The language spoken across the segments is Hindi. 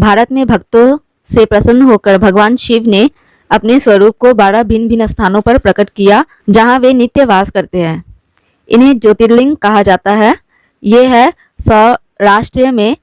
भारत में भक्तों से प्रसन्न होकर भगवान शिव ने अपने स्वरूप को 12 भिन्न भिन्न स्थानों पर प्रकट किया जहां वे नित्य वास करते हैं। इन्हें ज्योतिर्लिंग कहा जाता है। ये है सौराष्ट्र में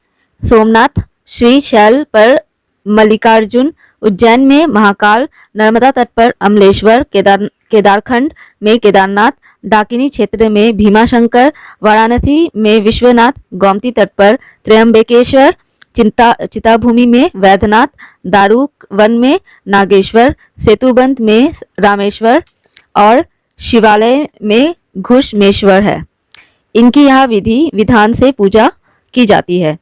सोमनाथ, श्रीशैल पर मल्लिकार्जुन, उज्जैन में महाकाल, नर्मदा तट पर अमलेश्वर, केदारखंड में केदारनाथ, डाकिनी क्षेत्र में भीमाशंकर, वाराणसी में विश्वनाथ, गोमती तट पर त्र्यंबकेश्वर, चिताभूमि में वैद्यनाथ, दारुक वन में नागेश्वर, सेतुबंद में रामेश्वर और शिवालय में घुश्मेश्वर है। इनकी यहाँ विधि विधान से पूजा की जाती है।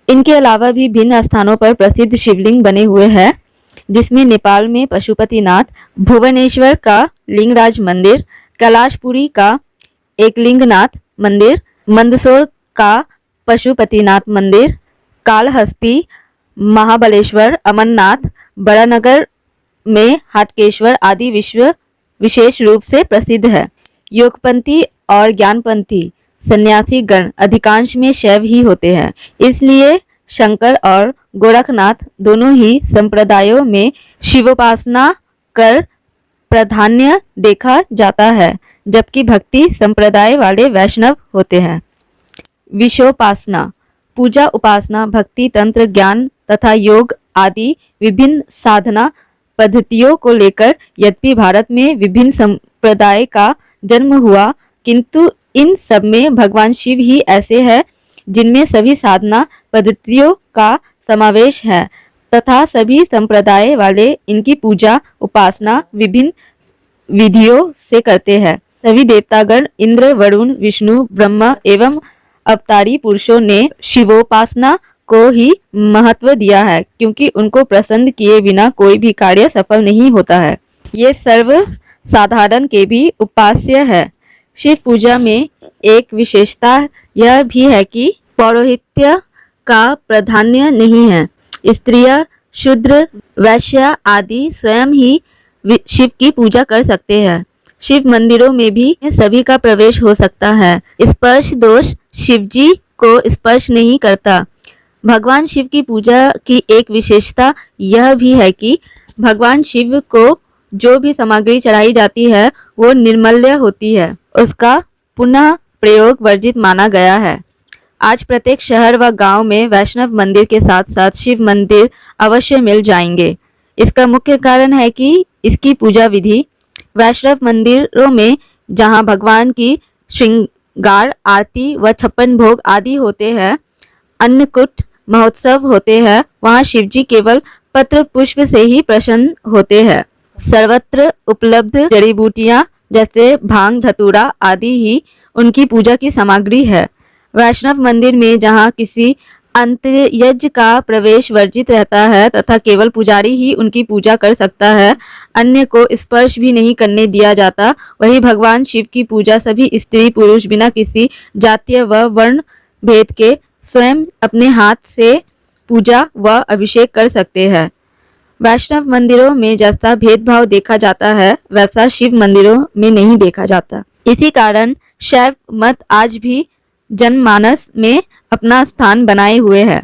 इनके अलावा भी भिन्न स्थानों पर प्रसिद्ध शिवलिंग बने हुए हैं, जिसमें नेपाल में पशुपतिनाथ, भुवनेश्वर का लिंगराज मंदिर, कैलाशपुरी का एकलिंगनाथ मंदिर, मंदसौर का पशुपतिनाथ मंदिर, कालहस्ती, महाबलेश्वर, अमरनाथ, बड़ानगर में हाटकेश्वर आदि विशेष रूप से प्रसिद्ध है। योगपंथी और ज्ञानपंथी सन्यासी गण अधिकांश में शैव ही होते हैं, इसलिए शंकर और गोरखनाथ दोनों ही संप्रदायों में शिवोपासना कर प्राधान्य देखा जाता है, जबकि भक्ति संप्रदाय वाले वैष्णव होते हैं। विषोपासना पूजा, उपासना, भक्ति, तंत्र, ज्ञान तथा योग आदि विभिन्न साधना पद्धतियों को लेकर यद्यपि भारत में विभिन्न संप्रदाय का जन्म हुआ, किंतु इन सब में भगवान शिव ही ऐसे हैं जिनमें सभी साधना पद्धतियों का समावेश है तथा सभी संप्रदाय वाले इनकी पूजा उपासना विभिन्न विधियों से करते हैं। सभी देवतागण इंद्र, वरुण, विष्णु, ब्रह्मा एवं अवतारी पुरुषों ने शिवोपासना को ही महत्व दिया है, क्योंकि उनको प्रसन्न किए बिना कोई भी कार्य सफल नहीं होता है। ये सर्व साधारण के भी उपास्य है। शिव पूजा में एक विशेषता यह भी है कि पौरोहित्य का प्राधान्य नहीं है। स्त्रियां, शूद्र, वैश्य आदि स्वयं ही शिव की पूजा कर सकते हैं। शिव मंदिरों में भी सभी का प्रवेश हो सकता है। स्पर्श दोष शिवजी को स्पर्श नहीं करता। भगवान शिव की पूजा की एक विशेषता यह भी है कि भगवान शिव को जो भी सामग्री चढ़ाई जाती है वो निर्मल्य होती है, उसका पुनः प्रयोग वर्जित माना गया है। आज प्रत्येक शहर व गांव में वैष्णव मंदिर के साथ साथ शिव मंदिर अवश्य मिल जाएंगे। इसका मुख्य कारण है कि इसकी पूजा विधि वैष्णव मंदिरों में जहां भगवान की श्रृंगार आरती व 56 भोग आदि होते हैं, अन्नकूट महोत्सव होते हैं, वहां शिवजी केवल पत्र पुष्प से ही प्रसन्न होते हैं। सर्वत्र उपलब्ध जड़ी बूटियां जैसे भांग, धतूरा आदि ही उनकी पूजा की सामग्री है। वैष्णव मंदिर में जहां किसी अंतयज्ञ का प्रवेश वर्जित रहता है तथा केवल पुजारी ही उनकी पूजा कर सकता है, अन्य को स्पर्श भी नहीं करने दिया जाता, वही भगवान शिव की पूजा सभी स्त्री पुरुष बिना किसी जातीय व वर्ण भेद के स्वयं अपने हाथ से पूजा व अभिषेक कर सकते हैं। वैष्णव मंदिरों में जैसा भेदभाव देखा जाता है वैसा शिव मंदिरों में नहीं देखा जाता। इसी कारण शैव मत आज भी जनमानस में अपना स्थान बनाए हुए है।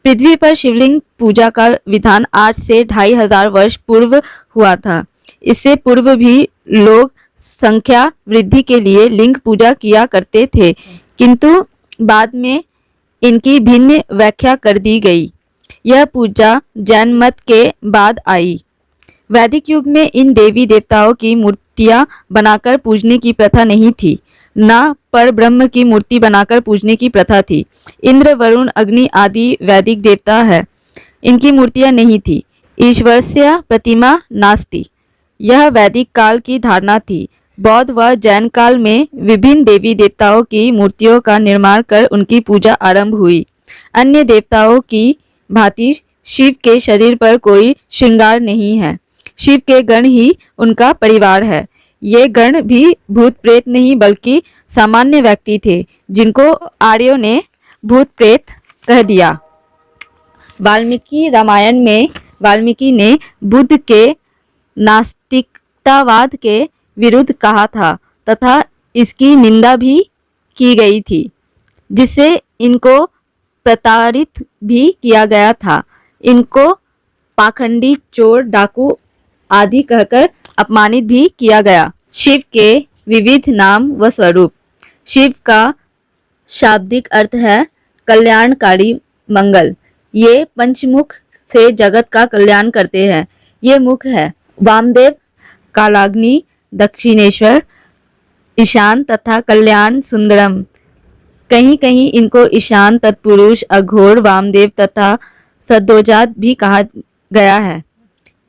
पृथ्वी पर शिवलिंग पूजा का विधान आज से 2500 वर्ष पूर्व हुआ था। इससे पूर्व भी लोग संख्या वृद्धि के लिए लिंग पूजा किया करते थे, किंतु बाद में इनकी भिन्न व्याख्या कर दी गई। यह पूजा जैन मत के बाद आई। वैदिक युग में इन देवी देवताओं की मूर्तियां बनाकर पूजने की प्रथा नहीं थी, न पर ब्रह्म की मूर्ति बनाकर पूजने की प्रथा थी। इंद्र, वरुण, अग्नि आदि वैदिक देवता है, इनकी मूर्तियां नहीं थी। ईश्वरस्य प्रतिमा नास्ति, यह वैदिक काल की धारणा थी। बौद्ध व जैन काल में विभिन्न देवी देवताओं की मूर्तियों का निर्माण कर उनकी पूजा आरंभ हुई। अन्य देवताओं की भांति शिव के शरीर पर कोई श्रृंगार नहीं है। शिव के गण ही उनका परिवार है। ये गण भी भूत प्रेत नहीं बल्कि सामान्य व्यक्ति थे, जिनको आर्यों ने भूत प्रेत कह दिया। वाल्मीकि रामायण में वाल्मीकि ने बुद्ध के नास्तिकतावाद के विरुद्ध कहा था तथा इसकी निंदा भी की गई थी, जिससे इनको प्रताड़ित भी किया गया था। इनको पाखंडी, चोर, डाकू आदि कहकर अपमानित भी किया गया। शिव के विविध नाम व स्वरूप। शिव का शाब्दिक अर्थ है कल्याणकारी, मंगल। ये पंचमुख से जगत का कल्याण करते हैं। ये मुख है वामदेव, कालाग्नि, दक्षिणेश्वर, ईशान तथा कल्याण सुंदरम। कहीं कहीं इनको ईशान, तत्पुरुष, अघोर, वामदेव तथा सद्योजात भी कहा गया है।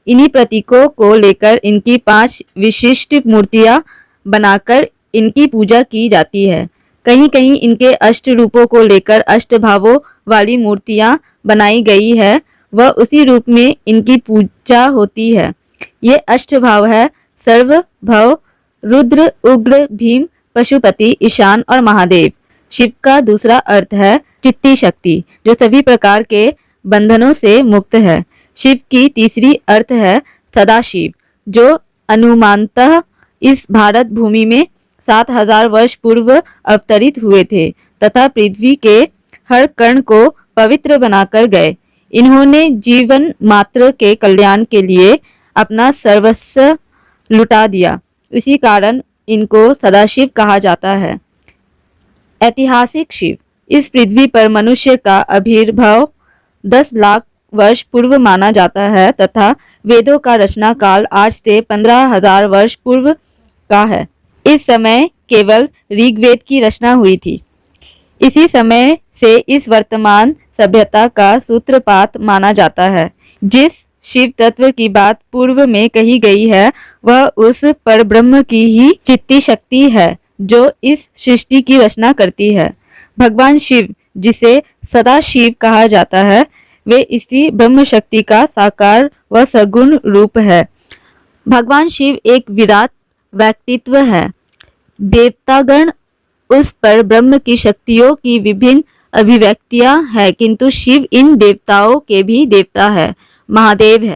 इन्हीं प्रतीकों को लेकर इनकी 5 विशिष्ट मूर्तियां बनाकर इनकी पूजा की जाती है। कहीं कहीं इनके अष्ट रूपों को लेकर अष्टभावों वाली मूर्तियां बनाई गई है व उसी रूप में इनकी पूजा होती है। ये अष्टभाव है सर्व, भव, रुद्र, उग्र, भीम, पशुपति, ईशान और महादेव। शिव का दूसरा अर्थ है चित्ती शक्ति, जो सभी प्रकार के बंधनों से मुक्त है। शिव की तीसरी अर्थ है सदाशिव, जो अनुमानतः इस भारत भूमि में 7000 वर्ष पूर्व अवतरित हुए थे तथा पृथ्वी के हर कण को पवित्र बनाकर गए। इन्होंने जीवन मात्र के कल्याण के लिए अपना सर्वस्व लुटा दिया। इसी कारण इनको सदाशिव कहा जाता है। ऐतिहासिक शिव। इस पृथ्वी पर मनुष्य का आविर्भाव 10 लाख वर्ष पूर्व माना जाता है तथा वेदों का रचना काल आज से 15,000 वर्ष पूर्व का है। इस समय केवल ऋग्वेद की रचना हुई थी। इसी समय से इस वर्तमान सभ्यता का सूत्रपात माना जाता है। जिस शिव तत्व की बात पूर्व में कही गई है वह उस परब्रह्म की ही चित्ती शक्ति है जो इस सृष्टि की रचना करती है। भगवान शिव, जिसे सदा शिव कहा जाता है, वे इसी ब्रह्म शक्ति का साकार व सगुण रूप है। भगवान शिव एक विराट व्यक्तित्व है। देवतागण उस पर ब्रह्म की शक्तियों की विभिन्न अभिव्यक्तियां हैं, किंतु शिव इन देवताओं के भी देवता है, महादेव है।